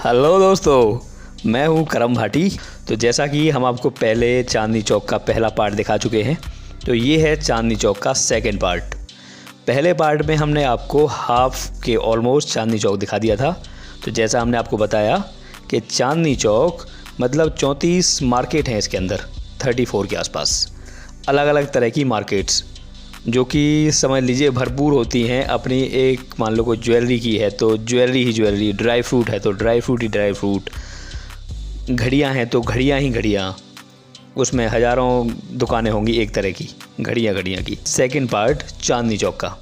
Hello दोस्तों, मैं हूं करम भाटी। तो जैसा कि हम आपको पहले चांदनी चौक का पहला पार्ट दिखा चुके हैं, तो ये है चांदनी चौक का सेकंड पार्ट। पहले पार्ट में हमने आपको हाफ के ऑलमोस्ट चांदनी चौक दिखा दिया था। तो जैसा हमने आपको बताया कि चांदनी चौक मतलब 34 मार्केट हैं इसके अंदर, 34 के आसपास अलग अलग तरह की मार्केट्स, जो कि समझ लीजिए भरपूर होती हैं अपनी। एक मान लो कोई ज्वेलरी की है तो ज्वेलरी ही ज्वेलरी, ड्राई फ्रूट है तो ड्राई फ्रूट ही ड्राई फ्रूट, घड़ियाँ हैं तो घड़ियाँ ही घड़ियाँ, उसमें हज़ारों दुकानें होंगी एक तरह की, घड़ियाँ की। सेकंड पार्ट चांदनी चौक का,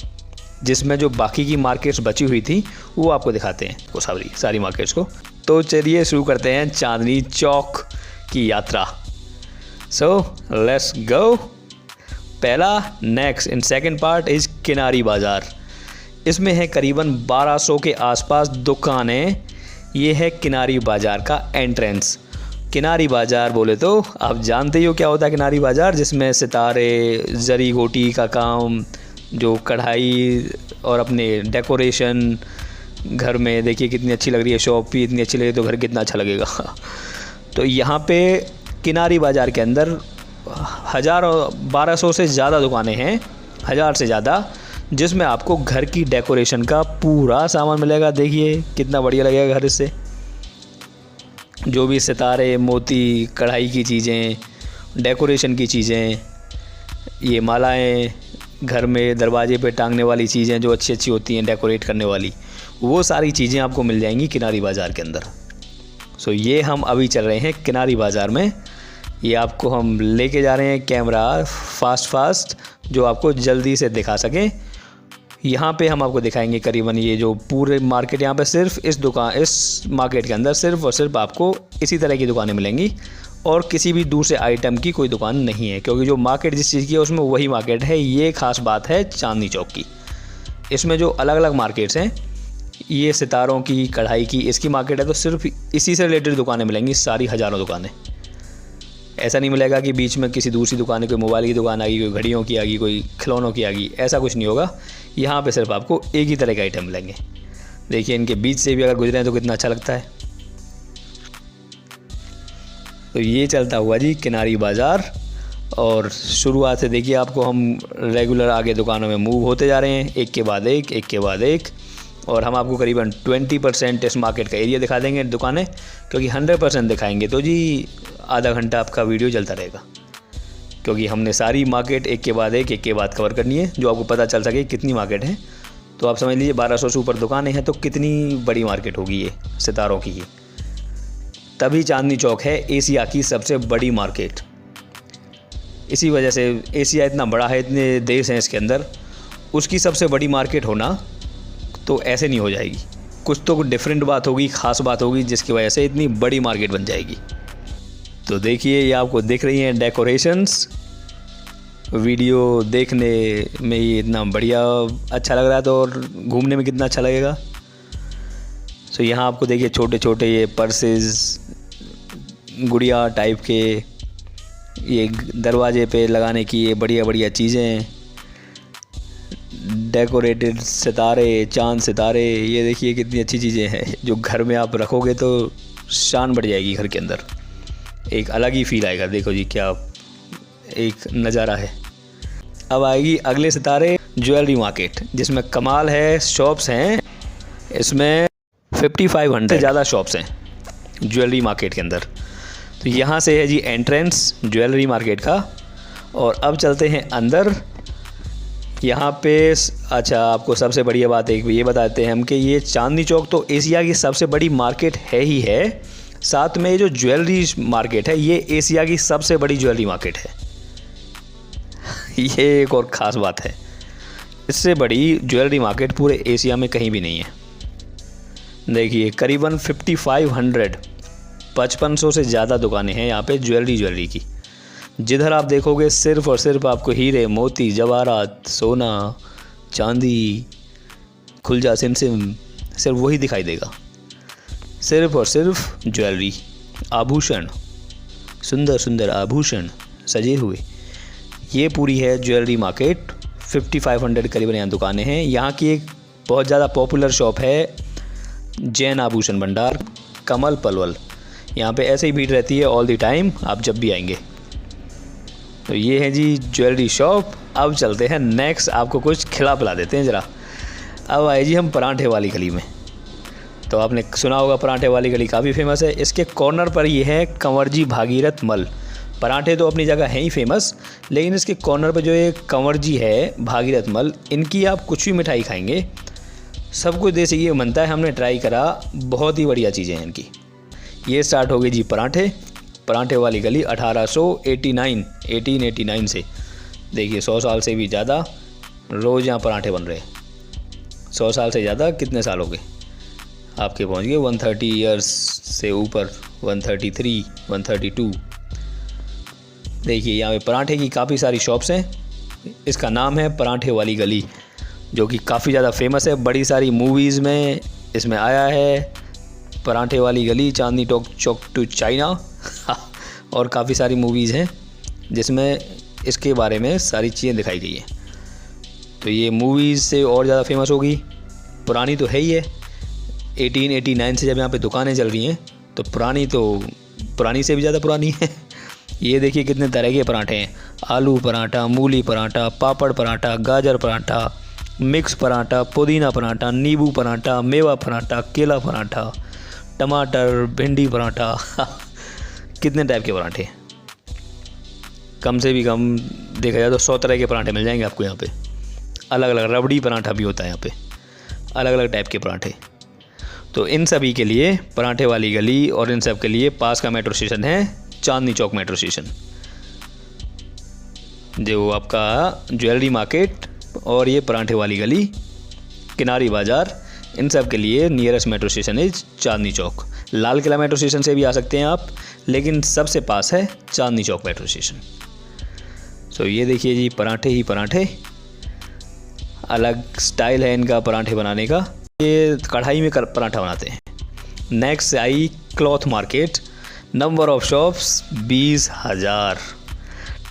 जिसमें जो बाकी की मार्केट्स बची हुई थी वो आपको दिखाते हैं, वो सारी मार्केट्स को। तो चलिए शुरू करते हैं चांदनी चौक की यात्रा। So let's go. पहला next in second part is Kinari Bazaar. इसमें है करीबन 1200 के आसपास दुकानें। ये है किनारी बाज़ार का एंट्रेंस। किनारी बाज़ार बोले तो आप जानते ही हो क्या होता है किनारी बाज़ार, जिसमें सितारे, जरी गोटी का काम, जो कढ़ाई और अपने डेकोरेशन, घर में देखिए कितनी अच्छी लग रही है, शॉप भी इतनी अच्छी लगी तो घर कितना अच्छा लगेगा। तो यहाँ पे किनारी बाज़ार के अंदर 1200 से ज़्यादा दुकानें हैं, 1000 से ज़्यादा, जिसमें आपको घर की डेकोरेशन का पूरा सामान मिलेगा। देखिए कितना बढ़िया लगेगा घर इससे। जो भी सितारे, मोती, कढ़ाई की चीज़ें, डेकोरेशन की चीज़ें, ये मालाएं, घर में दरवाजे पे टांगने वाली चीज़ें जो अच्छी अच्छी होती हैं डेकोरेट करने वाली, वो सारी चीज़ें आपको मिल जाएंगी किनारी बाज़ार के अंदर। सो ये हम अभी चल रहे हैं किनारी बाज़ार में। ये आपको हम लेके जा रहे हैं कैमरा फास्ट जो आपको जल्दी से दिखा सकें। यहाँ पे हम आपको दिखाएंगे करीबन ये जो पूरे मार्केट, यहाँ पे सिर्फ इस मार्केट के अंदर सिर्फ और सिर्फ आपको इसी तरह की दुकानें मिलेंगी और किसी भी दूसरे आइटम की कोई दुकान नहीं है, क्योंकि जो मार्केट जिस चीज़ की है उसमें वही मार्केट है। ये खास बात है चांदनी चौक की। इसमें जो अलग अलग मार्केट्स हैं, ये सितारों की, कढ़ाई की, इसकी मार्केट है, तो सिर्फ इसी से रिलेटेड दुकानें मिलेंगी, सारी हज़ारों दुकानें। ऐसा नहीं मिलेगा कि बीच में किसी दूसरी दुकान, कोई मोबाइल की दुकान आ गई, कोई घड़ियों की आ गई, कोई खिलौनों की आ गई, ऐसा कुछ नहीं होगा। यहाँ पे सिर्फ आपको एक ही तरह के आइटम मिलेंगे। देखिए इनके बीच से भी अगर गुजरे हैं तो कितना अच्छा लगता है। तो ये चलता हुआ जी किनारी बाज़ार, और शुरुआत से देखिए आपको हम रेगुलर आगे दुकानों में मूव होते जा रहे हैं, एक के बाद एक, और हम आपको करीबन 20% इस मार्केट का एरिया दिखा देंगे दुकानें, क्योंकि 100% दिखाएंगे तो जी आधा घंटा आपका वीडियो चलता रहेगा, क्योंकि हमने सारी मार्केट एक के बाद कवर करनी है, जो आपको पता चल सके कितनी मार्केट है। तो आप समझ लीजिए 1200 से ऊपर दुकानें हैं तो कितनी बड़ी मार्केट होगी ये सितारों की। ये तभी चांदनी चौक है एशिया की सबसे बड़ी मार्केट। इसी वजह से एशिया इतना बड़ा है, इतने देश हैं इसके अंदर, उसकी सबसे बड़ी मार्केट होना तो ऐसे नहीं हो जाएगी। कुछ तो डिफरेंट बात होगी, ख़ास बात होगी, जिसकी वजह से इतनी बड़ी मार्केट बन जाएगी। तो देखिए ये आपको दिख रही हैं डेकोरेशंस। वीडियो देखने में ये इतना बढ़िया अच्छा लग रहा है, तो और घूमने में कितना अच्छा लगेगा। सो यहाँ आपको देखिए छोटे छोटे ये पर्सेस, गुड़िया टाइप के, ये दरवाजे पे लगाने की ये बढ़िया बढ़िया चीज़ें, डेकोरेटेड सितारे, चांद सितारे, ये देखिए कितनी अच्छी चीज़ें हैं, जो घर में आप रखोगे तो शान बढ़ जाएगी घर के अंदर, एक अलग ही फील आएगा। देखो जी क्या एक नज़ारा है। अब आएगी अगले सितारे ज्वेलरी मार्केट, जिसमें कमाल है, शॉप्स हैं इसमें 5500 से ज़्यादा शॉप्स हैं ज्वेलरी मार्केट के अंदर। तो यहाँ से है जी एंट्रेंस ज्वेलरी मार्केट का, और अब चलते हैं अंदर। यहाँ पे अच्छा आपको सबसे बढ़िया बात एक ये बताते हैं हम कि ये चांदनी चौक तो एशिया की सबसे बड़ी मार्केट है ही है, साथ में ये जो ज्वेलरी मार्केट है ये एशिया की सबसे बड़ी ज्वेलरी मार्केट है। ये एक और ख़ास बात है, इससे बड़ी ज्वेलरी मार्केट पूरे एशिया में कहीं भी नहीं है। देखिए करीबन 5500 से ज़्यादा दुकानें हैं यहाँ पे ज्वेलरी की। जिधर आप देखोगे सिर्फ़ और सिर्फ आपको हीरे, मोती, जवाहरात, सोना, चांदी, खुलजा, सिमसिम, सिर्फ वही दिखाई देगा। सिर्फ और सिर्फ ज्वेलरी, आभूषण, सुंदर सुंदर आभूषण सजे हुए, ये पूरी है ज्वेलरी मार्केट। 5500 करीबन यहाँ दुकानें हैं। यहाँ की एक बहुत ज़्यादा पॉपुलर शॉप है जैन आभूषण भंडार। कमल पलवल। यहाँ पे ऐसे ही भीड़ रहती है ऑल द टाइम, आप जब भी आएंगे। तो ये है जी ज्वेलरी शॉप। अब चलते हैं नेक्स्ट, आपको कुछ खिला पिला देते हैं ज़रा। अब आए जी हम परांठे वाली गली में। तो आपने सुना होगा परांठे वाली गली काफ़ी फेमस है। इसके कॉर्नर पर ये है कंवर जी भागीरथ मल। परांठे तो अपनी जगह हैं ही फेमस, लेकिन इसके कॉर्नर पर जो ये कंवर जी है भागीरथ मल, इनकी आप कुछ भी मिठाई खाएंगे सब कुछ देसी घी बनता है। हमने ट्राई करा, बहुत ही बढ़िया चीज़ें हैं इनकी। ये स्टार्ट हो गई जी परांठे वाली गली 1889 से। देखिए 100 साल से भी ज़्यादा रोज़ यहाँ परांठे बन रहे हैं। 100 साल से ज़्यादा कितने साल हो गए आपके, पहुँच गए 130 ईयर्स से ऊपर, 133, 132। देखिए यहाँ पे परांठे की काफ़ी सारी शॉप्स हैं। इसका नाम है परांठे वाली गली, जो कि काफ़ी ज़्यादा फेमस है। बड़ी सारी मूवीज़ में इसमें आया है परांठे वाली गली, चांदनी चौक टू चाइना और काफ़ी सारी मूवीज़ हैं जिसमें इसके बारे में सारी चीज़ें दिखाई गई हैं। तो ये मूवीज़ से और ज़्यादा फेमस होगी। पुरानी तो है ही है, 1889 से जब यहाँ पे दुकानें चल रही हैं तो पुरानी से भी ज़्यादा पुरानी है। ये देखिए कितने तरह के पराठे हैं, आलू पराठा, मूली पराठा, पापड़ पराठा, गाजर पराठा, मिक्स पराठा, पुदीना पराठा, नींबू पराठा, मेवा पराठा, केला पराठा, टमाटर भिंडी पराठा कितने टाइप के पराठे। कम से भी कम देखा जाए तो 100 तरह के पराठे मिल जाएंगे आपको यहाँ पे। अलग अलग रबड़ी पराठा भी होता है यहाँ पे, अलग अलग टाइप के पराठे। तो इन सभी के लिए पराठे वाली गली और इन सब के लिए पास का मेट्रो स्टेशन है चांदनी चौक मेट्रो स्टेशन, जो आपका ज्वेलरी मार्केट और ये पराठे वाली गली, किनारी बाज़ार, इन सब के लिए nearest metro station is Chandni Chowk. Lal Qila metro station से भी आ सकते हैं आप, लेकिन सबसे पास है चांदनी चौक मेट्रो स्टेशन। सो ये देखिए जी पराठे ही पराठे, अलग स्टाइल है इनका पराठे बनाने का। ये कढ़ाई में पराठा बनाते हैं। Next I cloth market. Number of shops 20,000,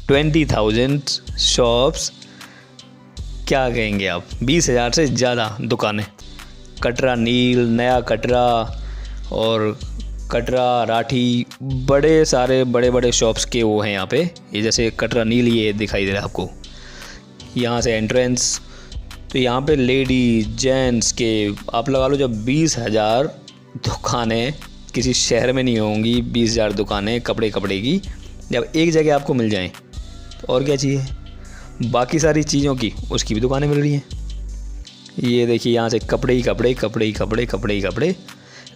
20,000 shops, क्या कहेंगे आप, 20,000 से ज़्यादा दुकानें। कटरा नील, नया कटरा और कटरा राठी, बड़े सारे बड़े शॉप्स के वो हैं यहाँ पे। ये जैसे कटरा नील ये दिखाई दे रहा है आपको, यहाँ से एंट्रेंस। तो यहाँ पे लेडीज जेंट्स के आप लगा लो, जब 20,000 दुकानें किसी शहर में नहीं होंगी, 20,000 दुकानें कपड़े की जब एक जगह आपको मिल जाएं तो और क्या चाहिए। बाकी सारी चीज़ों की उसकी भी दुकानें मिल रही हैं। ये देखिए यहाँ से कपड़े ही कपड़े।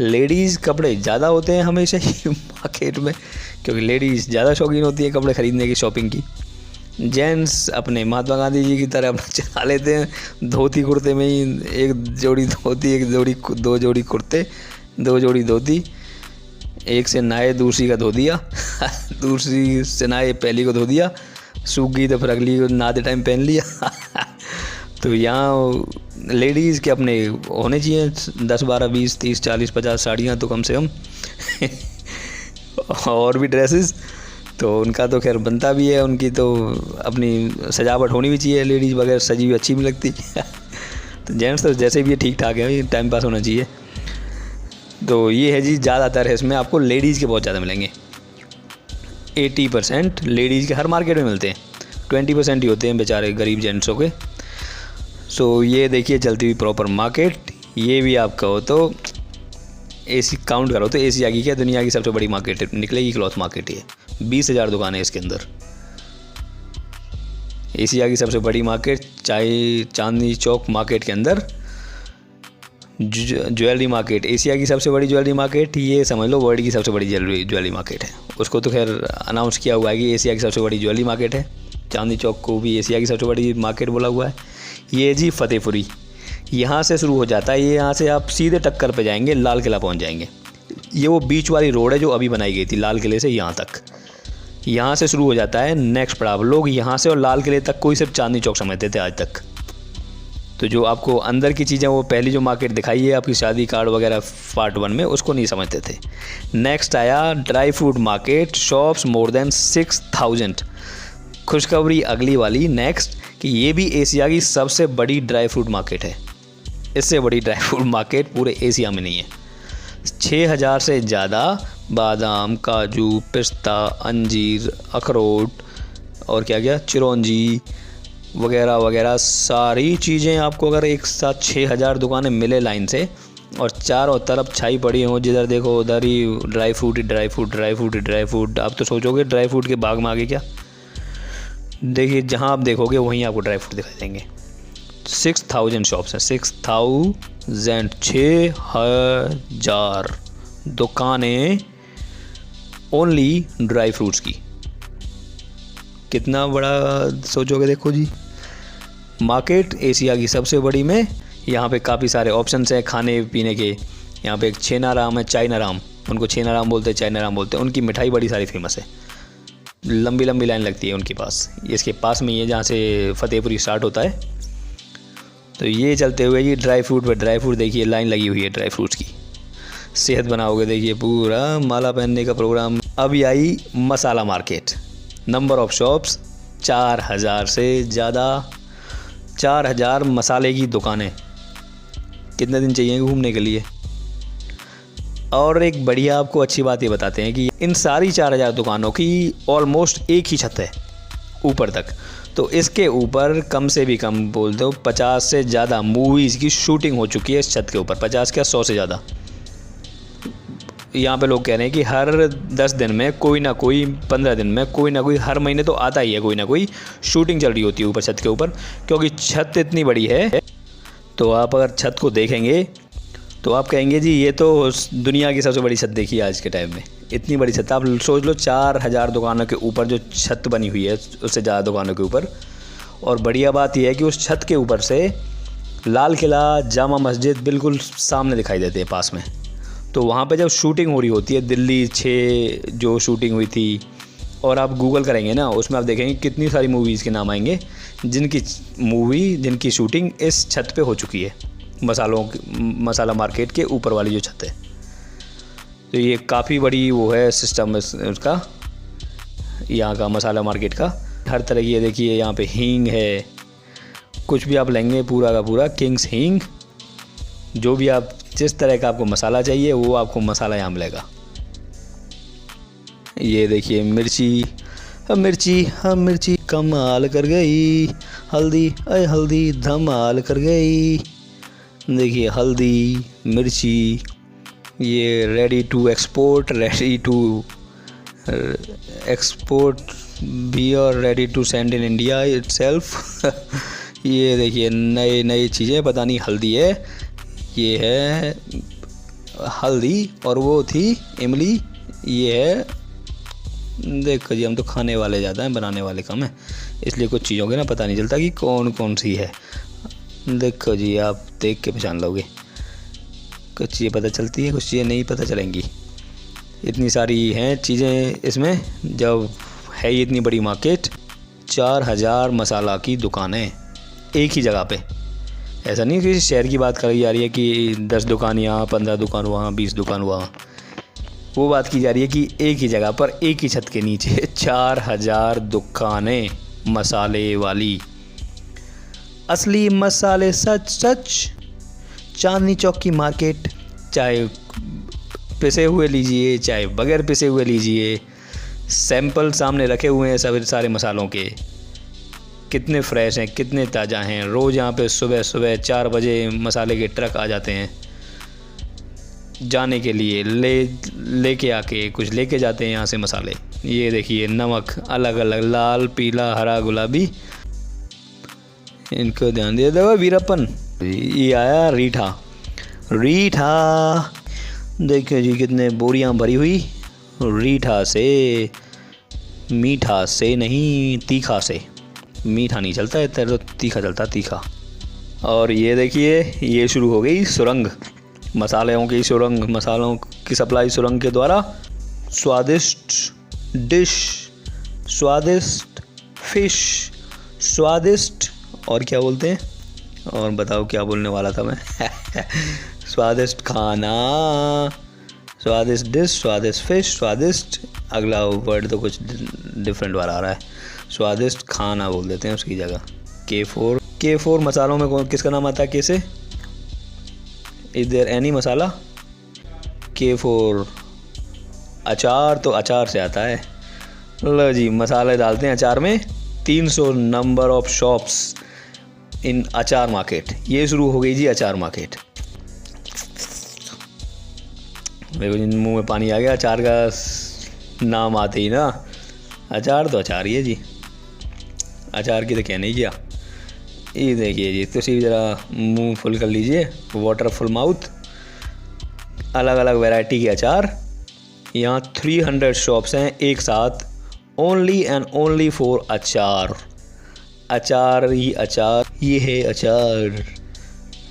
लेडीज़ कपड़े ज़्यादा होते हैं हमेशा ही मार्केट में, क्योंकि लेडीज़ ज़्यादा शौकीन होती है कपड़े ख़रीदने की, शॉपिंग की। जेंट्स अपने महात्मा गांधी जी की तरह अपना चला लेते हैं, धोती कुर्ते में ही, एक जोड़ी धोती, दो जोड़ी कुर्ते, 2 जोड़ी धोती, एक से नहाए दूसरी का धो दिया दूसरी से नहाए पहली को धो दिया, सूख गई तो फिर अगली को नहाते टाइम पहन लिया तो यहाँ लेडीज़ के अपने होने चाहिए 10, 12, 20, 30, 40, 50 साड़ियाँ तो कम से कम और भी ड्रेसेस तो उनका तो खैर बनता भी है, उनकी तो अपनी सजावट होनी भी चाहिए। लेडीज़ वगैरह सजी हुई अच्छी भी लगती तो जेंट्स तो जैसे भी ठीक ठाक है, टाइम पास होना चाहिए। तो ये है जी, ज़्यादातर है इसमें आपको लेडीज़ के बहुत ज़्यादा मिलेंगे। 80% लेडीज़ के हर मार्केट में मिलते हैं, 20% ही होते हैं बेचारे गरीब जेंट्सों के। सो ये देखिए चलती हुई प्रॉपर मार्केट। ये भी आपका हो तो एसी काउंट करो तो एशिया की क्या दुनिया की सबसे बड़ी मार्केट निकलेगी क्लॉथ मार्केट। ये 20,000 दुकानें इसके अंदर। एशिया की सबसे बड़ी मार्केट चांदनी चौक मार्केट के अंदर ज्वेलरी मार्केट, एशिया की सबसे बड़ी ज्वेलरी मार्केट, ये समझ लो वर्ल्ड की सबसे बड़ी ज्वेलरी मार्केट है। उसको तो खैर अनाउंस किया हुआ है कि एशिया की सबसे बड़ी ज्वेलरी मार्केट है। चांदनी चौक को भी एशिया की सबसे बड़ी मार्केट बोला हुआ है। ये जी फतेहपुरी, यहाँ से शुरू हो जाता है। ये यहाँ से आप सीधे टक्कर पे जाएंगे, लाल किला पहुँच जाएंगे। ये वो बीच वाली रोड है जो अभी बनाई गई थी लाल किले से यहाँ तक। यहाँ से शुरू हो जाता है नेक्स्ट पड़ाव। लोग यहाँ से और लाल किले तक कोई सिर्फ चांदनी चौक समझते थे आज तक। तो जो आपको अंदर की चीज़ें, वो पहली जो मार्केट दिखाई है आपकी शादी कार्ड वगैरह पार्ट 1 में, उसको नहीं समझते थे। नेक्स्ट आया dry fruit market, shops more than 6,000। खुशखबरी अगली वाली नेक्स्ट कि ये भी एशिया की सबसे बड़ी ड्राई फ्रूट मार्केट है। इससे बड़ी ड्राई फ्रूट मार्केट पूरे एशिया में नहीं है। 6000 से ज़्यादा बादाम, काजू, पिस्ता, अंजीर, अखरोट और क्या क्या चिरौंजी वगैरह वगैरह सारी चीज़ें आपको अगर एक साथ 6000 दुकानें मिले लाइन से और चारों तरफ छाई पड़ी हो, जिधर देखो उधर ही ड्राई फ्रूट ही ड्राई फ्रूट, ड्राई फ्रूट ही ड्राई फ्रूट। आप तो सोचोगे ड्राई फ्रूट के बाग में आगे क्या, देखिए जहाँ आप देखोगे वहीं आपको ड्राई फ्रूट दिखाई देंगे। 6000 शॉप्स हैं, 6000, 6000 दुकानें ओनली ड्राई फ्रूट्स की। कितना बड़ा सोचोगे, देखो जी। मार्केट एशिया की सबसे बड़ी में, यहाँ पे काफ़ी सारे ऑप्शंस हैं खाने पीने के। यहाँ पे एक छेनाराम है, चाइनाराम, उनको छेनाराम बोलते हैं, चाइनाराम बोलते हैं। उनकी मिठाई बड़ी सारी फेमस है, लंबी लंबी लाइन लगती है उनके पास। इसके पास में ये जहाँ से फतेहपुरी स्टार्ट होता है। तो ये चलते हुए ये ड्राई फ्रूट पे ड्राई फ्रूट, देखिए लाइन लगी हुई है ड्राई फ्रूट्स की। सेहत बनाओगे, देखिए पूरा माला पहनने का प्रोग्राम। अभी आई मसाला मार्केट। नंबर ऑफ शॉप्स 4000 से ज़्यादा, 4000 मसाले की दुकानें। कितने दिन चाहिए घूमने के लिए। और एक बढ़िया आपको अच्छी बात ये बताते हैं कि इन सारी 4000 दुकानों की ऑलमोस्ट एक ही छत है ऊपर तक। तो इसके ऊपर कम से भी कम बोल दो 50 से ज़्यादा मूवीज़ की शूटिंग हो चुकी है इस छत के ऊपर। 50 क्या 100 से ज़्यादा। यहाँ पे लोग कह रहे हैं कि हर 10 दिन में कोई ना कोई, 15 दिन में कोई ना कोई, हर महीने तो आता ही है कोई ना कोई शूटिंग चल रही होती है ऊपर छत के ऊपर, क्योंकि छत इतनी बड़ी है। तो आप अगर छत को देखेंगे तो आप कहेंगे जी ये तो दुनिया की सबसे बड़ी छत देखी है आज के टाइम में। इतनी बड़ी छत, आप सोच लो 4000 दुकानों के ऊपर जो छत बनी हुई है, उससे ज़्यादा दुकानों के ऊपर। और बढ़िया बात यह है कि उस छत के ऊपर से लाल किला, जामा मस्जिद बिल्कुल सामने दिखाई देते हैं पास में। तो वहाँ पे जब शूटिंग हो रही होती है, दिल्ली 6 जो शूटिंग हुई थी, और आप गूगल करेंगे ना, उसमें आप देखेंगे कितनी सारी मूवीज़ के नाम आएंगे जिनकी शूटिंग इस छत पे हो चुकी है, मसाला मार्केट के ऊपर वाली जो छत है। तो ये काफ़ी बड़ी वो है सिस्टम उसका, यहाँ का मसाला मार्केट का। हर तरह की, ये देखिए यहाँ पे हींग है, कुछ भी आप लेंगे पूरा का पूरा किंग्स हींग। जो भी आप, जिस तरह का आपको मसाला चाहिए वो आपको मसाला यहाँ मिलेगा। ये देखिए मिर्ची, मिर्ची कमाल कर गई, हल्दी अय हल्दी धमाल कर गई। देखिए हल्दी, मिर्ची, ये रेडी टू एक्सपोर्ट बी और ready to send in India itself. ये देखिए नई चीज़ें, पता नहीं हल्दी है, ये है हल्दी और वो थी इमली, ये है। देखो जी, हम तो खाने वाले ज़्यादा हैं, बनाने वाले कम हैं, इसलिए कुछ चीज़ों के ना पता नहीं चलता कि कौन कौन सी है। देखो जी, आप देख के पहचान लोगे। कुछ चीज़ें पता चलती है, कुछ चीज़ें नहीं पता चलेंगी। इतनी सारी हैं चीज़ें इसमें। जब है ये इतनी बड़ी मार्केट, 4000 मसाला की दुकानें एक ही जगह पे। ऐसा नहीं कि शहर की बात करी जा रही है कि 10 दुकान यहाँ, 15 दुकान वहाँ, 20 दुकान वहाँ। वो बात की जा रही है कि एक ही जगह पर, एक ही छत के नीचे 4000 दुकानें मसाले वाली। असली मसाले सच चांदनी चौक की मार्केट। चाहे पिसे हुए लीजिए, चाहे बगैर पिसे हुए लीजिए, सैंपल सामने रखे हुए हैं सब सारे मसालों के। कितने फ्रेश हैं, कितने ताज़ा हैं। रोज़ यहाँ पे सुबह 4 बजे मसाले के ट्रक आ जाते हैं जाने के लिए, लेके आके कुछ लेके जाते हैं यहाँ से मसाले। ये देखिए नमक अलग अलग, लाल, पीला, हरा, गुलाबी। इनको ध्यान दिया देगा वीरप्पन। ये आया रीठा। देखिए जी कितने बोरियां भरी हुई रीठा से। मीठा से नहीं, तीखा से। मीठा नहीं चलता है तो तीखा चलता, तीखा। और ये देखिए, ये शुरू हो गई सुरंग, मसालों की सुरंग, मसालों की सप्लाई सुरंग के द्वारा। स्वादिष्ट डिश, स्वादिष्ट फिश, स्वादिष्ट, और क्या बोलते हैं, और बताओ क्या बोलने वाला था मैं। स्वादिष्ट खाना, स्वादिष्ट डिश, स्वादिष्ट फिश, स्वादिष्ट, अगला वर्ड तो कुछ डिफरेंट वाला आ रहा है। स्वादिष्ट खाना बोल देते हैं उसकी जगह। K4 मसालों में किसका नाम आता है? K से? Is there any masala? K4 अचार तो अचार से आता है। लो जी, मसाले डालते हैं अचार में। 300 नंबर ऑफ शॉप्स इन अचार मार्केट। ये शुरू हो गई जी अचार मार्केट। मेरे को मुँह में पानी आ गया अचार का नाम आते ही ना। अचार तो अचार ही है जी, अचार की तो कहने ही क्या। ये देखिए जी, तो सिर्फ ज़रा मुंह फुल कर लीजिए, वाटरफुल माउथ। अलग अलग वैरायटी के अचार। यहाँ 300 शॉप्स हैं एक साथ, ओनली एंड ओनली फॉर अचार। अचार ही अचार, ये है अचार।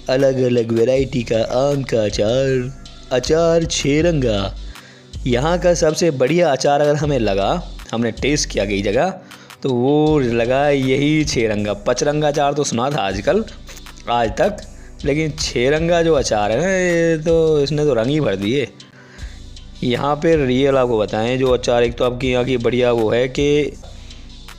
अलग अलग वैरायटी का आम का अचार, अचार 6 रंगा। यहाँ का सबसे बढ़िया अचार अगर हमें लगा, हमने टेस्ट किया कई जगह, तो वो लगा यही 6 रंगा। 5 रंगा अचार तो सुना था आज तक, लेकिन 6 रंगा जो अचार है ना, ये तो इसने तो रंग ही भर दिए। यहाँ पे रियल आपको बताएं जो अचार, एक तो आपकी यहाँ की बढ़िया वो है कि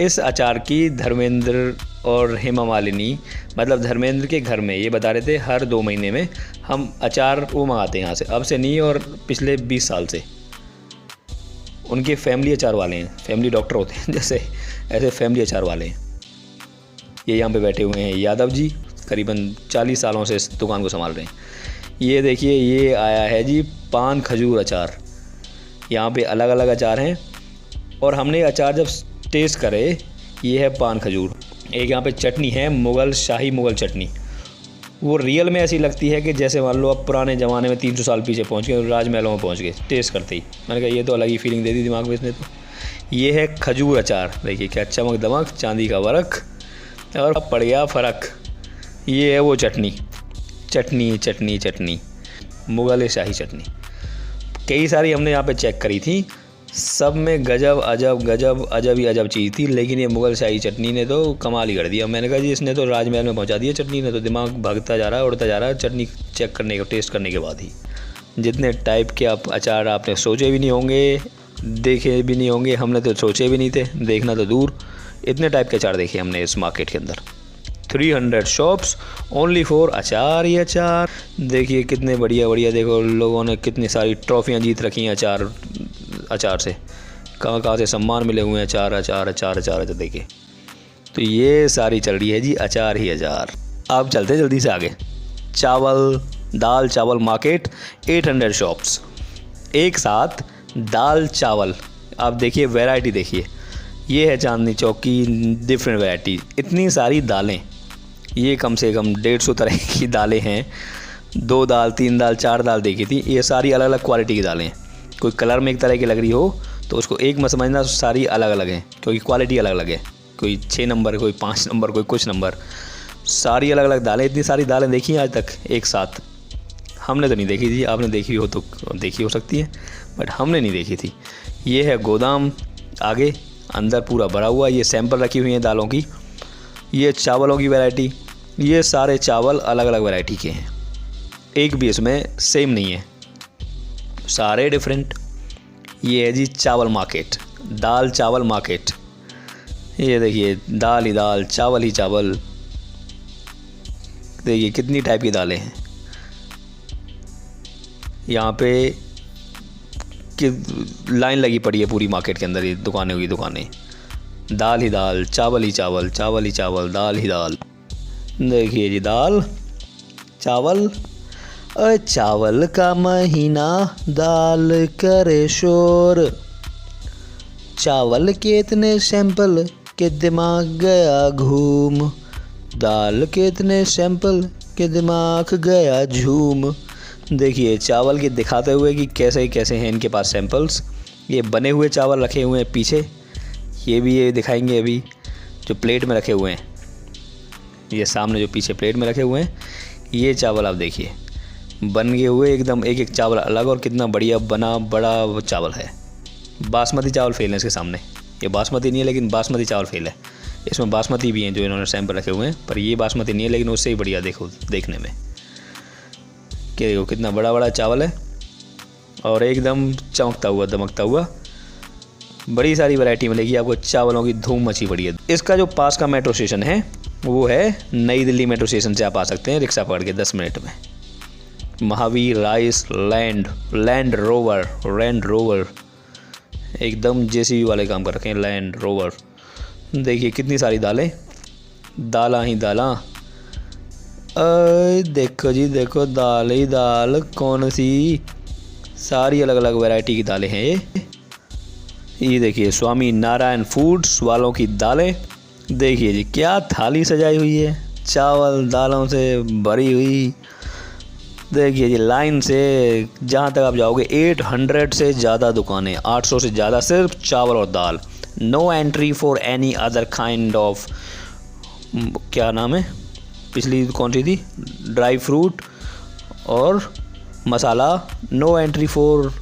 इस अचार की धर्मेंद्र और हेमा मालिनी, मतलब धर्मेंद्र के घर में ये बता रहे थे हर 2 महीने में हम अचार वो मंगाते हैं यहाँ से। अब से नहीं, और पिछले 20 साल से। उनके फैमिली अचार वाले हैं, फैमिली डॉक्टर होते हैं जैसे, ऐसे फैमिली अचार वाले हैं। ये यहाँ पे बैठे हुए हैं यादव जी, करीबन 40 सालों से इस दुकान को संभाल रहे हैं। ये देखिए, ये आया है जी पान खजूर अचार। यहाँ पे अलग अलग अचार हैं, और हमने अचार जब टेस्ट करे, ये है पान खजूर। एक यहाँ पे चटनी है मुग़ल, शाही मुग़ल चटनी। वो रियल में ऐसी लगती है कि जैसे मान लो आप पुराने ज़माने में 300 साल पीछे पहुँच गए, राजमहलों में पहुँच गए टेस्ट करते ही। मैंने कहा ये तो अलग ही फीलिंग दे दी दिमाग में इसने तो। ये है खजूर अचार। देखिए क्या चमक दमक, चांदी का वर्क, और पड़ गया फ़र्क। ये है वो चटनी, चटनी चटनी चटनी, मुग़ल शाही चटनी। कई सारी हमने यहाँ पे चेक करी थी, सब में गजब अजब ही अजब चीज़ थी, लेकिन ये मुग़ल शाही चटनी ने तो कमाल ही कर दिया। मैंने कहा जी इसने तो राजमहल में पहुँचा दिया चटनी ने तो। दिमाग भागता जा रहा है, उड़ता जा रहा है चटनी चेक करने का, टेस्ट करने के बाद ही। जितने टाइप के आप अचार आपने सोचे भी नहीं होंगे, देखे भी नहीं होंगे, हमने तो सोचे भी नहीं थे, देखना तो दूर। इतने टाइप के अचार देखे हमने इस मार्केट के अंदर। 300 शॉप्स ओनली फॉर अचार ही अचार। देखिए कितने बढ़िया बढ़िया, देखो लोगों ने कितनी सारी ट्रॉफियाँ जीत रखी हैं अचार से। कहाँ से सम्मान मिले हुए हैं अचार अचार अचार अचार अचार। देखिए तो ये सारी चल रही है जी अचार ही अचार। अब चलते हैं जल्दी से आगे। चावल, दाल चावल मार्केट, 800 शॉप्स एक साथ, दाल चावल। आप देखिए वैरायटी देखिए, ये है चांदनी चौक की डिफरेंट वैरायटी। इतनी सारी दालें, ये कम से कम 150 तरह की दालें हैं। 2 दाल, 3 दाल, 4 दाल देखी थी। ये सारी अलग अलग क्वालिटी की दालें हैं। कोई कलर में एक तरह की लग रही हो तो उसको एक मत समझना, सारी अलग अलग हैं, क्योंकि क्वालिटी अलग अलग है। कोई 6 नंबर, कोई 5 नंबर, कोई कुछ नंबर, सारी अलग अलग दालें। इतनी सारी दालें देखी हैं आज तक एक साथ? हमने तो नहीं देखी थी, आपने देखी हो तो देखी हो सकती है, बट हमने नहीं देखी थी। ये है गोदाम, आगे अंदर पूरा भरा हुआ। ये सैंपल रखी हुई हैं दालों की। ये चावलों की वैरायटी, ये सारे चावल अलग अलग वैरायटी के हैं, एक भी इसमें सेम नहीं है, सारे डिफरेंट। ये है जी चावल मार्केट, दाल चावल मार्केट। ये देखिए दाल ही दाल, चावल ही चावल। देखिए कितनी टाइप की दालें हैं यहाँ पे, कि लाइन लगी पड़ी है पूरी मार्केट के अंदर। ये दुकानें हुई दुकानें, दाल ही दाल, चावल ही चावल, चावल ही चावल, दाल ही दाल। देखिए जी दाल चावल, चावल का महीना दाल करे शोर। चावल के इतने सैंपल के दिमाग गया घूम, दाल के इतने सैंपल के दिमाग गया झूम। देखिए चावल के दिखाते हुए कि कैसे कैसे हैं इनके पास सैंपल्स। ये बने हुए चावल रखे हुए हैं पीछे, ये दिखाएंगे अभी जो प्लेट में रखे हुए हैं। ये सामने जो पीछे प्लेट में रखे हुए हैं, ये चावल आप देखिए बन गए हुए एकदम, एक एक चावल अलग, और कितना बढ़िया बना बड़ा चावल है। बासमती चावल फेल है इसके सामने। ये बासमती नहीं है, लेकिन बासमती चावल फेल है। इसमें बासमती भी हैं जो इन्होंने सैंपल रखे हुए हैं, पर ये बासमती नहीं है, लेकिन उससे ही बढ़िया देखो देखने में। कि देखो कितना बड़ा बड़ा चावल है, और एकदम चमकता हुआ दमकता हुआ। बड़ी सारी वैरायटी मिलेगी आपको, चावलों की धूम मची पड़ी है। इसका जो पास का मेट्रो स्टेशन है वो है नई दिल्ली मेट्रो स्टेशन से आप आ सकते हैं रिक्शा पकड़ के 10 मिनट में। महावीर राइस लैंड रोवर एकदम जेसीबी वाले काम कर रखे हैं। लैंड रोवर, देखिए कितनी सारी दालें, दाला ही दाला। देखो जी देखो, दाल ही दाल, कौन सी, सारी अलग अलग वैरायटी की दालें हैं ये देखिए स्वामी नारायण फूड्स वालों की दालें। देखिए जी क्या थाली सजाई हुई है, चावल दालों से भरी हुई। देखिए जी लाइन से जहाँ तक आप जाओगे 800 से ज़्यादा दुकानें, 800 से ज़्यादा सिर्फ चावल और दाल। No entry for any other kind of, क्या नाम है पिछली कौन सी थी, ड्राई फ्रूट और masala. No entry for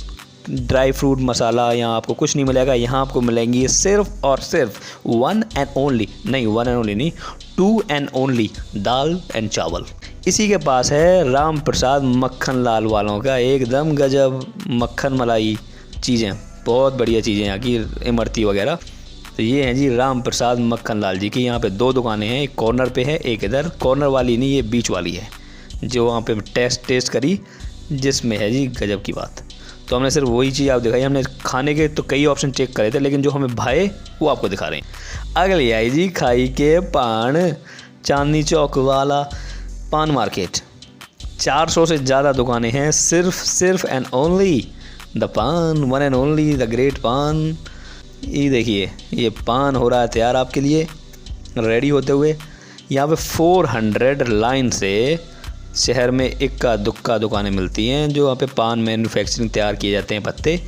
dry fruit masala, यहाँ आपको कुछ नहीं मिलेगा। यहाँ आपको मिलेंगी सिर्फ और सिर्फ वन एंड ओनली नहीं 2 एंड ओनली दाल एंड चावल। इसी के पास है राम प्रसाद मक्खन लाल वालों का एकदम गजब मक्खन मलाई चीज़ें, बहुत बढ़िया चीज़ें यहाँ की, इमरती वगैरह। तो ये हैं जी राम प्रसाद मक्खन लाल जी की। यहाँ पे 2 दुकानें हैं, एक कॉर्नर पे है, एक इधर। कॉर्नर वाली नहीं, ये बीच वाली है जो वहाँ पे टेस्ट करी, जिसमें है जी गजब की बात। तो हमने सिर्फ वही चीज़ आप दिखाई। हमने खाने के तो कई ऑप्शन चेक करे थे, लेकिन जो हमें भाए वो आपको दिखा रहे हैं। अगली आई जी खाई के पान, चांदनी चौक वाला पान मार्केट। 400 से ज़्यादा दुकानें हैं, सिर्फ एंड ओनली द पान, one and only the great पान। ये देखिए ये पान हो रहा है तैयार आपके लिए, रेडी होते हुए। यहाँ पे 400 लाइन से शहर में इक्का दुक्का दुकानें मिलती हैं जो वहाँ पे पान मैन्युफैक्चरिंग तैयार किए जाते हैं पत्ते।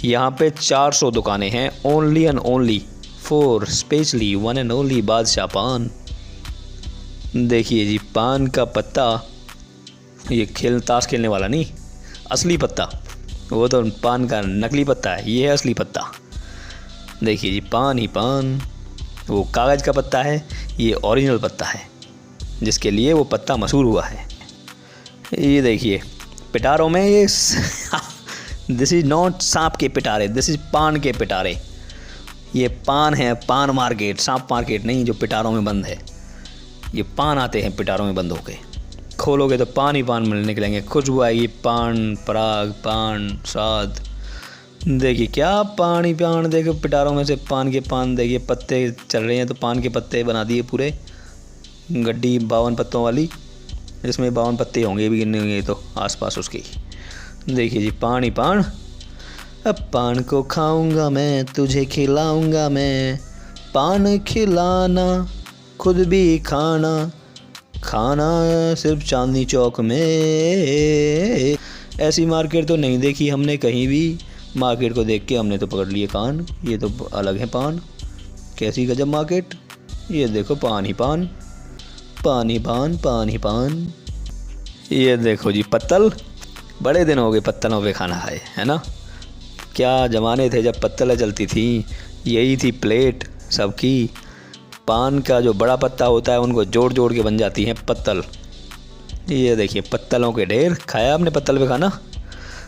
यहाँ पे 400 दुकानें हैं, only and only for specially one and only बादशाह पान। देखिए जी पान का पत्ता, ये ताश खेलने वाला नहीं, असली पत्ता, वो तो पान का नकली पत्ता है, ये है असली पत्ता। देखिए जी पान ही पान, वो कागज़ का पत्ता है, ये ओरिजिनल पत्ता है जिसके लिए वो पत्ता मशहूर हुआ है। ये देखिए पिटारों में ये दिस इज़ नॉट सांप के पिटारे, दिस इज़ पान के पिटारे। ये पान है, पान मार्केट, सांप मार्केट नहीं जो पिटारों में बंद है। ये पान आते हैं पिटारों में बंद होके, खोलोगे तो पान ही पान मिलने निकलेंगे, खुशबू आएगी, पान पराग, पान साद। देखिए क्या पान ही पान, देखो पिटारों में से पान के पान। देखिए पत्ते चल रहे हैं तो पान के पत्ते बना दिए पूरे, गड्डी 52 पत्तों वाली, जिसमें 52 पत्ते होंगे भी गिनने होंगे तो आसपास उसके। देखिए जी पान ही पान। अब पान को खाऊंगा मैं, तुझे खिलाऊंगा मैं, पान खिलाना खुद भी खाना, खाना सिर्फ चांदनी चौक में। ऐसी मार्केट तो नहीं देखी हमने कहीं भी, मार्केट को देख के हमने तो पकड़ लिए कान, ये तो अलग है पान, कैसी गजब मार्केट। ये देखो पान ही पान, पान ही पान, पान ही पान। ये देखो जी पत्तल, बड़े दिन हो गए पत्तलों पे खाना खाए, है ना। क्या ज़माने थे जब पत्तलें चलती थी, यही थी प्लेट सबकी। पान का जो बड़ा पत्ता होता है उनको जोड़ जोड़ के बन जाती हैं पत्तल। ये देखिए पत्तलों के ढेर। खाया आपने पत्तल पे खाना?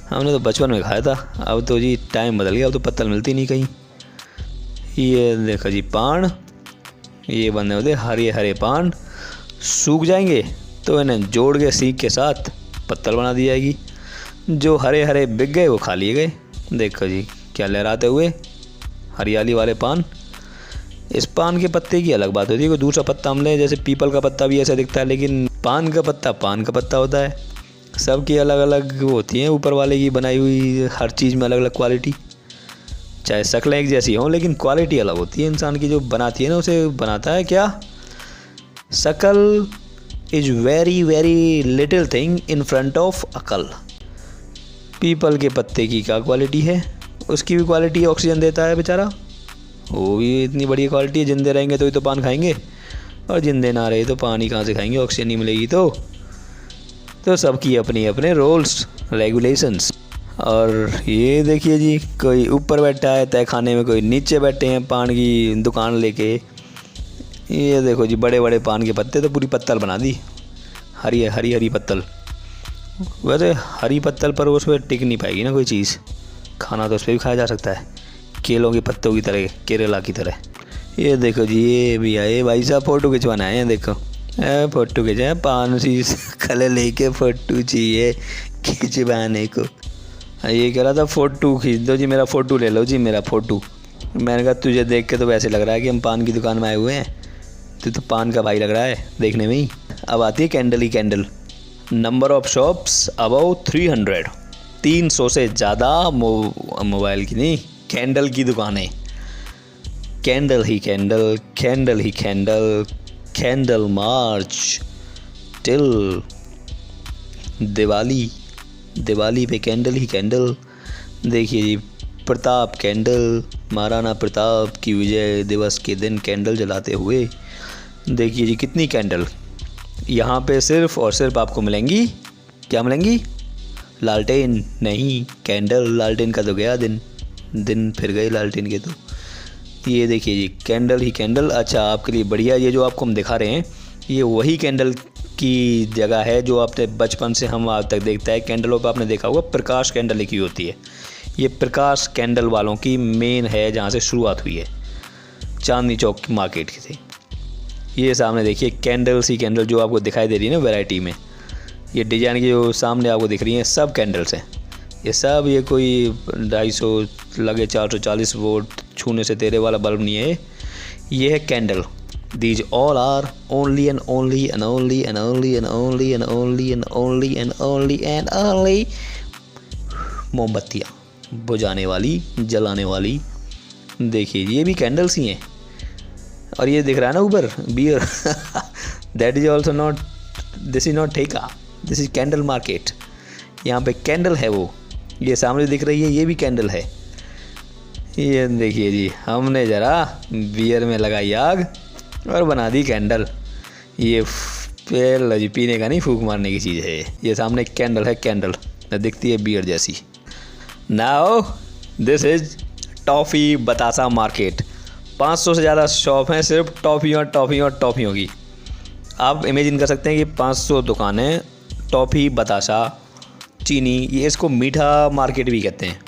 हमने तो बचपन में खाया था, अब तो जी टाइम बदल गया, अब तो पत्तल मिलती नहीं कहीं। ये देखो जी पान, ये बने होते हरे हरे पान, सूख जाएंगे तो इन्हें जोड़ के सीख के साथ पत्तल बना दी जाएगी। जो हरे हरे बिक गए वो खा लिए गए। देखो जी क्या लहराते हुए हरियाली वाले पान। इस पान के पत्ते की अलग बात होती है, कोई दूसरा पत्ता हम लें जैसे पीपल का पत्ता भी ऐसा दिखता है, लेकिन पान का पत्ता होता है। सबकी अलग अलग वो होती हैं, ऊपर वाले की बनाई हुई हर चीज़ में अलग अलग क्वालिटी, चाहे शक्लें एक जैसी हों लेकिन क्वालिटी अलग होती है। इंसान की जो बनाती है ना, उसे बनाता है क्या, शकल is very very little thing in front of अकल। पीपल के पत्ते की क्या क्वालिटी है, उसकी भी क्वालिटी ऑक्सीजन देता है बेचारा, वो भी इतनी बढ़िया क्वालिटी है। जिंदे रहेंगे तो ही तो पान खाएंगे, और जिंदे ना रहे तो पानी कहाँ से खाएंगे, ऑक्सीजन नहीं मिलेगी तो सबकी अपनी अपने रूल्स रेगुलेशंस। और ये देखिए जी कोई ऊपर बैठा है तय खाने में, कोई नीचे बैठे हैं पान की दुकान लेके। ये देखो जी बड़े बड़े पान के पत्ते, तो पूरी पत्तल बना दी, हरी हरी पत्तल। वैसे हरी पत्तल पर उस पर टिक नहीं पाएगी ना कोई चीज़, खाना तो उस पर भी खाया जा सकता है, केलों के पत्तों की तरह, केरला की तरह। ये देखो जी ये भी आए भाई साहब, फ़ोटो खिंचवाना है। देखो फोटो खींचे पान सी खले लेके फोटो चाहिए खिंचवाने को। ये कह रहा था फ़ोटो खींच दो जी, मेरा फ़ोटो ले लो जी, मेरा फ़ोटो। मैंने कहा तुझे देख के तो वैसे लग रहा है कि हम पान की दुकान में आए हुए हैं, तू तो पान का भाई लग रहा है देखने में ही। अब आती है कैंडल ही candle. Number of shops about 300, 300 से ज़्यादा मोबाइल की नहीं, कैंडल की दुकानें। कैंडल ही कैंडल, कैंडल ही candle, candle march till Diwali. Diwali पे कैंडल ही कैंडल। देखिए जी, प्रताप कैंडल, महाराणा प्रताप की विजय दिवस के दिन कैंडल जलाते हुए। देखिए जी कितनी कैंडल यहाँ पे सिर्फ़ और सिर्फ आपको मिलेंगी। क्या मिलेंगी? लालटेन नहीं, कैंडल। लालटेन का तो गया दिन फिर गए लालटेन के। तो ये देखिए जी कैंडल ही कैंडल। अच्छा, आपके लिए बढ़िया, ये जो आपको हम दिखा रहे हैं ये वही कैंडल की जगह है जो आपने बचपन से हम आज तक देखता है। कैंडलों पर आपने देखा होगा प्रकाश कैंडल लिखी होती है। ये प्रकाश कैंडल वालों की मेन है, जहाँ से शुरुआत हुई है, चांदनी चौक की मार्केट की थी। ये सामने देखिए कैंडल्स ही कैंडल जो आपको दिखाई दे रही है ना वैरायटी में। ये डिज़ाइन की जो सामने आपको दिख रही हैं सब कैंडल्स हैं। ये सब, ये कोई 250 लगे 440 वोल्ट छूने से तेरे वाला बल्ब नहीं है। ये है candle. These all are only and only and only and only and only and only and only and only and only मोमबत्तियाँ बुझाने वाली, जलाने वाली। देखिए ये भी कैंडल्स ही हैं। और ये दिख रहा है ना ऊपर bear that is also not, this is not ठेका, दिस इज कैंडल मार्केट। यहाँ पे कैंडल है वो, ये सामने दिख रही है, ये भी कैंडल है। ये देखिए जी, हमने ज़रा बियर में लगाई आग और बना दी कैंडल। ये पीने का नहीं, फूंक मारने की चीज़ है। ये सामने कैंडल है, कैंडल दिखती है बियर जैसी। नाउ दिस इज टॉफ़ी बतासा मार्केट। 500 से ज़्यादा शॉप हैं सिर्फ टॉफ़ियों टॉफ़ियों टॉफ़ियों की। आप इमेजिन कर सकते हैं कि 500 दुकानें, टॉफ़ी बतासा चीनी, ये इसको मीठा मार्केट भी कहते हैं।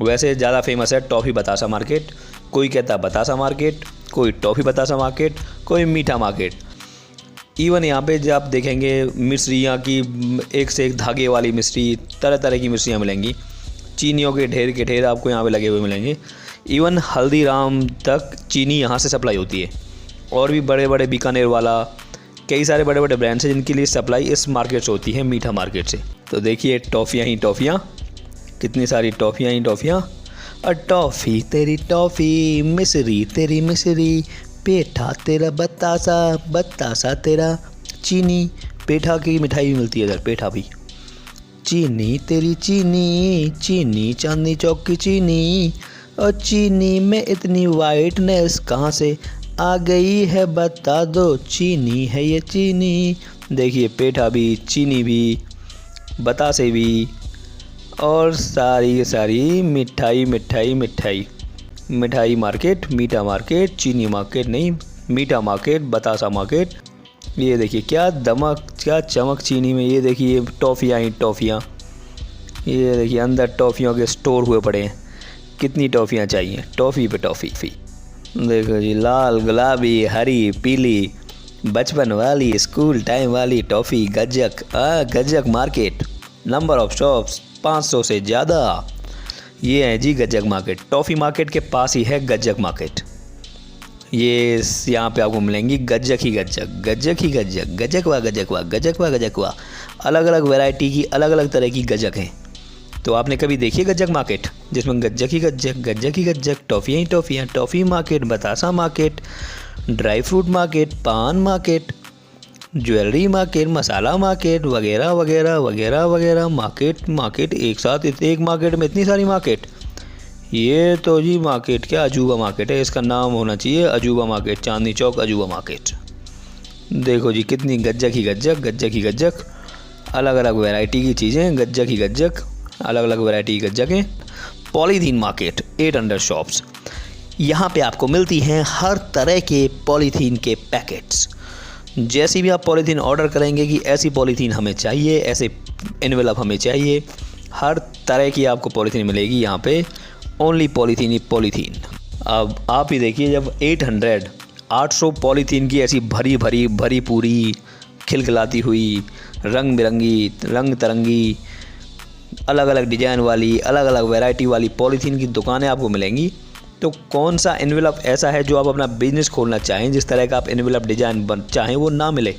वैसे ज़्यादा फेमस है टॉफ़ी बतासा मार्केट। कोई कहता है बतासा मार्केट, कोई टॉफ़ी बतासा मार्केट, कोई मीठा मार्केट। इवन यहाँ पे जब आप देखेंगे मिश्रियाँ की एक से एक धागे वाली मिश्री, तरह तरह की मिश्रियाँ मिलेंगी। चीनियों के ढेर आपको यहाँ पे लगे हुए मिलेंगे। इवन हल्दीराम तक चीनी यहाँ से सप्लाई होती है। और भी बड़े बड़े बीकानेर वाला, कई सारे बड़े बड़े ब्रांड्स हैं जिनके लिए सप्लाई इस मार्केट से होती है, मीठा मार्केट से। तो देखिए टॉफ़ियाँ ही टॉफ़ियाँ, कितनी सारी टॉफ़ियाँ ही टॉफ़ियाँ। और टॉफ़ी तेरी टॉफ़ी, मिश्री तेरी मिश्री, पेठा तेरा बतासा, बतासा तेरा चीनी। पेठा की मिठाई भी मिलती है इधर, पेठा भी। चीनी तेरी चीनी, चीनी चांदनी चौक की चीनी। और चीनी में इतनी वाइटनेस कहाँ से आ गई है बता दो, चीनी है ये चीनी। देखिए पेठा भी, चीनी भी, बतासे भी, और सारी सारी मिठाई मिठाई मिठाई। मिठाई मार्केट, मीठा मार्केट, चीनी मार्केट नहीं, मीठा मार्केट, बतासा मार्केट। ये देखिए क्या दमक, क्या चमक चीनी में। ये देखिए टॉफ़ियाँ ही टॉफ़ियाँ। ये देखिए अंदर टॉफ़ियों के स्टोर हुए पड़े हैं। कितनी टॉफ़ियाँ चाहिए, टॉफ़ी पे टॉफ़ी। देखो जी लाल, गुलाबी, हरी, पीली, बचपन वाली, स्कूल टाइम वाली टॉफ़ी। गज्जक, गज्जक मार्केट। नंबर ऑफ शॉप्स 500 से ज़्यादा। ये है जी गज्जक मार्केट। टॉफ़ी मार्केट के पास ही है गज्जक मार्केट। ये यहाँ पे आपको मिलेंगी गज्जक ही गज्जक, गज्जक ही गज्जक, गज्जकवा गज्जकवा, गज्जकवा गज्जकवा। अलग अलग वैरायटी की, अलग अलग तरह की गज्जक हैं। तो आपने कभी देखी है गज्जक मार्केट जिसमें गज्जक ही गज्जक, गज्जक ही गज्जक, टॉफ़ियाँ ही टॉफ़ियाँ, टॉफ़ी मार्केट, बतासा मार्केट, ड्राई फ्रूट मार्केट, पान मार्केट, ज्वेलरी मार्केट, मसाला मार्केट, वगैरह वगैरह वगैरह वगैरह। मार्केट एक साथ, एक मार्केट में इतनी सारी मार्केट। ये तो जी मार्केट क्या अजूबा मार्केट है। इसका नाम होना चाहिए अजूबा मार्केट, चांदनी चौक अजूबा मार्केट। देखो जी कितनी गज्जक ही गज्जक, गज्जक ही गज्जक, अलग अलग वैरायटी की चीज़ें, गज्जक ही गज्जक, अलग अलग वैरायटी की गज्जकें। Polythene market, 800 shops. यहाँ पे आपको मिलती हैं हर तरह के पॉलीथीन के पैकेट्स। जैसी भी आप पॉलीथीन ऑर्डर करेंगे कि ऐसी पॉलीथीन हमें चाहिए, ऐसे एनवेलप हमें चाहिए, हर तरह की आपको पॉलीथीन मिलेगी यहाँ पे। ओनली पॉलीथीन ही पॉलीथीन। अब आप ही देखिए जब 800 800 पॉलीथीन की ऐसी भरी पूरी खिलखिलाती हुई रंग बिरंगी रंग तरंगी अलग अलग डिजाइन वाली अलग अलग वैरायटी वाली पॉलीथीन की दुकानें आपको मिलेंगी। तो कौन सा एनवेलप ऐसा है जो आप अपना बिजनेस खोलना चाहें, जिस तरह का आप एनवेलप डिजाइन चाहें वो ना मिले।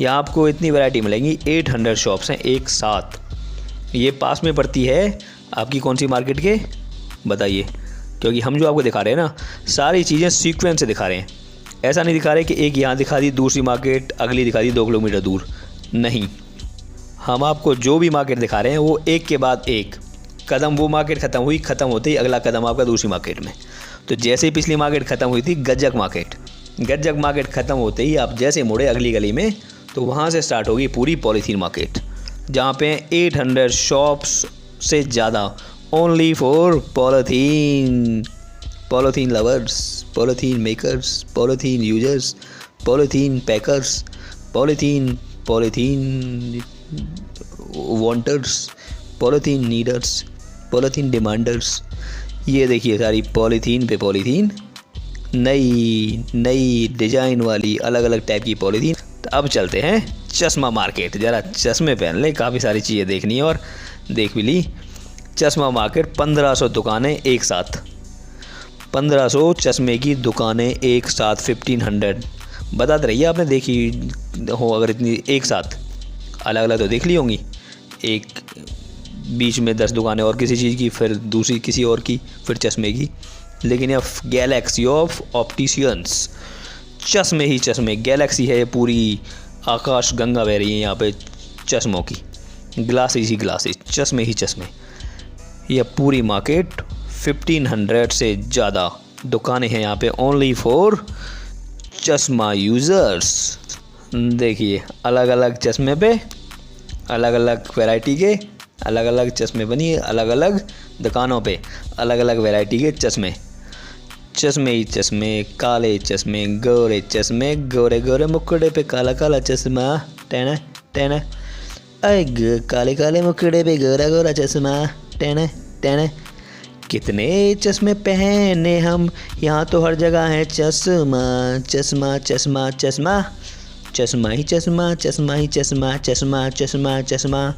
यहाँ आपको इतनी वैरायटी मिलेंगी। 800 शॉप्स हैं एक साथ। ये पास में पड़ती है आपकी कौन सी मार्केट के बताइए, क्योंकि हम जो आपको दिखा रहे हैं ना सारी चीज़ें सीक्वेंस से दिखा रहे हैं। ऐसा नहीं दिखा रहे कि एक यहाँ दिखा दी दूसरी मार्केट अगली दिखा दी 2 किलोमीटर दूर, नहीं। हम आपको जो भी मार्केट दिखा रहे हैं वो एक के बाद एक कदम, वो मार्केट ख़त्म हुई, ख़त्म होते ही अगला कदम आपका दूसरी मार्केट में। तो जैसे ही पिछली मार्केट ख़त्म हुई थी गज्जक मार्केट ख़त्म होते ही आप जैसे मुड़े अगली गली में तो वहाँ से स्टार्ट होगी पूरी पॉलीथीन मार्केट, जहाँ पे 800 शॉप्स से ज़्यादा only for polythene lovers, polythene makers, polythene users, polythene packers, polythene wanters, polythene needers, polythene demanders. ये देखिए सारी पॉलीथीन पे पॉलीथीन, नई डिजाइन वाली अलग अलग टाइप की पॉलीथीन। तो अब चलते हैं चश्मा मार्केट, ज़रा चश्मे पहन ले, काफ़ी सारी चीज़ें देखनी है और देख भी ली। चश्मा मार्केट 1500 दुकानें एक साथ, 1500 चश्मे की दुकानें एक साथ, 1500 बताते रहिए। आपने देखी हो अगर इतनी एक साथ, अलग अलग तो देख ली होंगी, एक बीच में 10 दुकानें और किसी चीज़ की, फिर दूसरी किसी और की, फिर चश्मे की। लेकिन यह गैलेक्सी ऑफ ऑप्टिशियंस, चश्मे ही चश्मे, गैलेक्सी है ये पूरी, आकाश गंगा बह रही है यहाँ पे चश्मों की, ग्लासेस ही ग्लासेस, चश्मे ही चश्मे। यह पूरी मार्केट 1500 से ज़्यादा दुकानें हैं यहाँ पे ओनली फॉर चश्मा यूज़र्स। देखिए अलग अलग चश्मे पे अलग अलग वैरायटी के अलग अलग चश्मे बनिए, अलग अलग दुकानों पे अलग अलग वैरायटी के चश्मे ही चश्मे, काले चश्मे, गोरे चश्मे, गोरे गोरे मुखड़े पे काला काला चश्मा, टेना टेना, काले काले मुखड़े पे गोरा गोरा चश्मा, टेना टेना। कितने चश्मे पहने हम, यहाँ तो हर जगह है चश्मा चश्मा चश्मा चश्मा, चश्मा ही चश्मा, चश्मा ही चश्मा, चश्मा चश्मा चश्मा।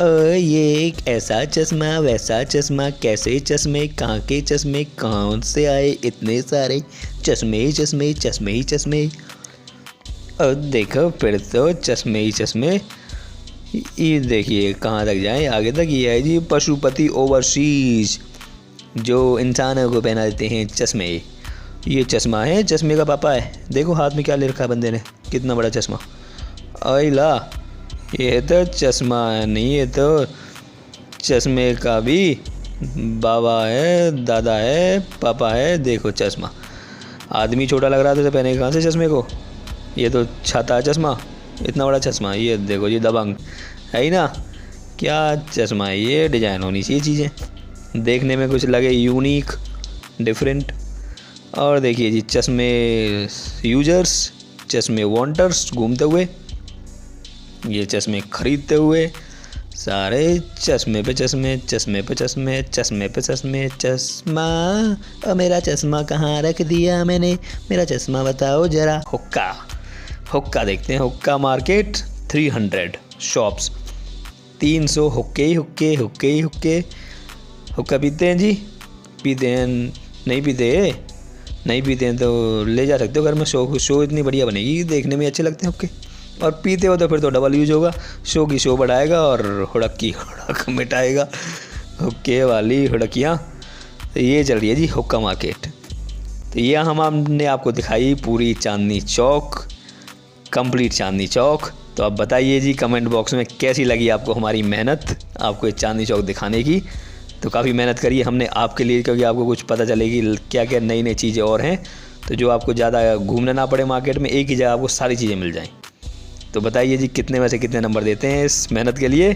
ये एक ऐसा चश्मा वैसा चश्मा, कैसे चश्मे, कहाँ के चश्मे, कहाँ से आए इतने सारे चश्मे ही चश्मे, चश्मे ही चश्मे। और देखो फिर तो चश्मे ही चश्मे। ये देखिए कहाँ तक जाएं, आगे तक। ये है जी पशुपति ओवरसीज, जो इंसानों को पहना देते हैं चश्मे। ये चश्मा है, चश्मे का पापा है। देखो हाथ में क्या ले रखा है बंदे ने, कितना बड़ा चश्मा। आइला ये तो चश्मा नहीं, ये तो चश्मे का भी बाबा है, दादा है, पापा है। देखो चश्मा, आदमी छोटा लग रहा था तो पहने कहाँ से चश्मे को। ये तो छाता है चश्मा, इतना बड़ा चश्मा। ये देखो ये दबंग है ही ना, क्या चश्मा है ये। डिजाइन होनी चाहिए चीज़ें, देखने में कुछ लगे यूनिक डिफरेंट। और देखिए जी चश्मे यूजर्स, चश्मे वांटर्स घूमते हुए, ये चश्मे खरीदते हुए, सारे चश्मे पे चश्मे, चश्मे पे चश्मे, चश्मे पे चश्मे। चश्मा, और मेरा चश्मा कहाँ रख दिया मैंने, मेरा चश्मा बताओ जरा। हुक्का देखते हैं, हुक्का मार्केट 300 शॉप्स, 300 हुक्के ही हुक्के, हुक्के ही हुक्के। हुक्का पीते हैं जी, पीते हैं, नहीं पीते हैं तो ले जा सकते हो घर में। शो इतनी बढ़िया बनेगी, देखने में अच्छे लगते हैं हुक्के। और पीते हो तो फिर तो डबल यूज होगा, शो की शो बढ़ाएगा और हुड़क की हुड़क मिटाएगा। हुक्के वाली हुड़कियाँ। तो ये चल रही है जी हुक्का मार्केट। तो ये हमने आपको दिखाई पूरी चांदनी चौक, कंप्लीट चांदनी चौक। तो आप बताइए जी कमेंट बॉक्स में कैसी लगी आपको हमारी मेहनत, आपको ये चांदनी चौक दिखाने की। तो काफ़ी मेहनत करी हमने आपके लिए, क्योंकि आपको कुछ पता चलेगी क्या क्या नई नई चीज़ें और हैं, तो जो आपको ज़्यादा घूमना ना पड़े मार्केट में, एक ही जगह आपको सारी चीज़ें मिल जाएं। तो बताइए जी कितने में से कितने नंबर देते हैं इस मेहनत के लिए।